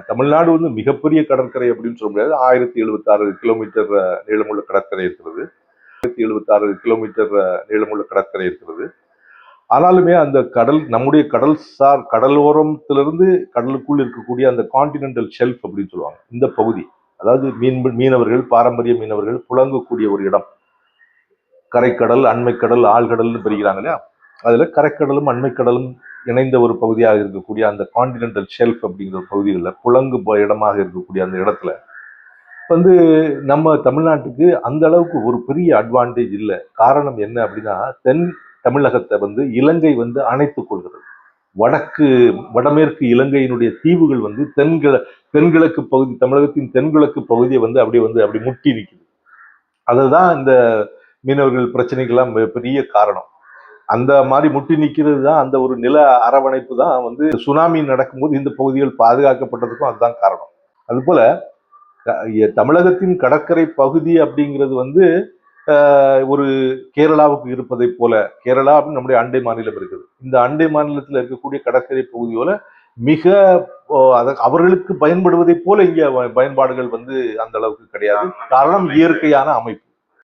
தமிழ்நாடு வந்து மிகப்பெரிய கடற்கரை அப்படின்னு சொல்ல முடியாது. 1076 கிலோமீட்டர் நீளமுள்ள கடற்கரை இருக்கிறது. 1076 கிலோமீட்டர் நீளமுள்ள கடற்கரை இருக்கிறது. ஆனாலுமே அந்த கடல், நம்முடைய கடலோரத்திலிருந்து கடலுக்குள் இருக்கக்கூடிய அந்த கான்டினென்டல் ஷெல்ஃப் அப்படின்னு சொல்லுவாங்க, இந்த பகுதி, அதாவது மீனவர்கள், பாரம்பரிய மீனவர்கள் புழங்கக்கூடிய ஒரு இடம். கரைக்கடல், அண்மைக்கடல், ஆழ்கடல்னு பிரிக்கிறாங்க இல்லையா? அதுல கரைக்கடலும் அண்மைக்கடலும் இணைந்த ஒரு பகுதியாக இருக்கக்கூடிய அந்த கான்டினென்டல் ஷெல்ஃப் அப்படிங்கிற பகுதிகளில் புழங்கு இடமாக இருக்கக்கூடிய அந்த இடத்துல வந்து நம்ம தமிழ்நாட்டுக்கு அந்த அளவுக்கு ஒரு பெரிய அட்வான்டேஜ் இல்லை. காரணம் என்ன அப்படின்னா, தென் தமிழகத்தை வந்து இலங்கை வந்து அணைத்துக் கொள்கிறது. வடமேற்கு இலங்கையினுடைய தீவுகள் வந்து தென்கிழக்கு பகுதி, தமிழகத்தின் தென்கிழக்கு பகுதியை வந்து அப்படி முட்டி நிற்குது. அதுதான் இந்த மீனவர்கள் பிரச்சனைகள்லாம் பெரிய காரணம். அந்த மாதிரி முட்டி நிற்கிறது தான், அந்த ஒரு நில அரவணைப்பு தான் வந்து சுனாமி நடக்கும்போது இந்த பகுதிகள் பாதுகாக்கப்பட்டதுக்கும் அதுதான் காரணம். அதுபோல தமிழகத்தின் கடற்கரை பகுதி அப்படிங்கிறது வந்து ஒரு கேரளாவுக்கு இருப்பதை போல, கேரளா அப்படின்னு நம்முடைய அண்டை மாநிலம் இருக்குது. இந்த அண்டை மாநிலத்தில் இருக்கக்கூடிய கடற்கரை பகுதியோல மிக அவர்களுக்கு பயன்படுவதை போல இங்க பயன்பாடுகள் வந்து அந்த அளவுக்கு கிடையாது. காரணம் இயற்கையான அமைப்பு.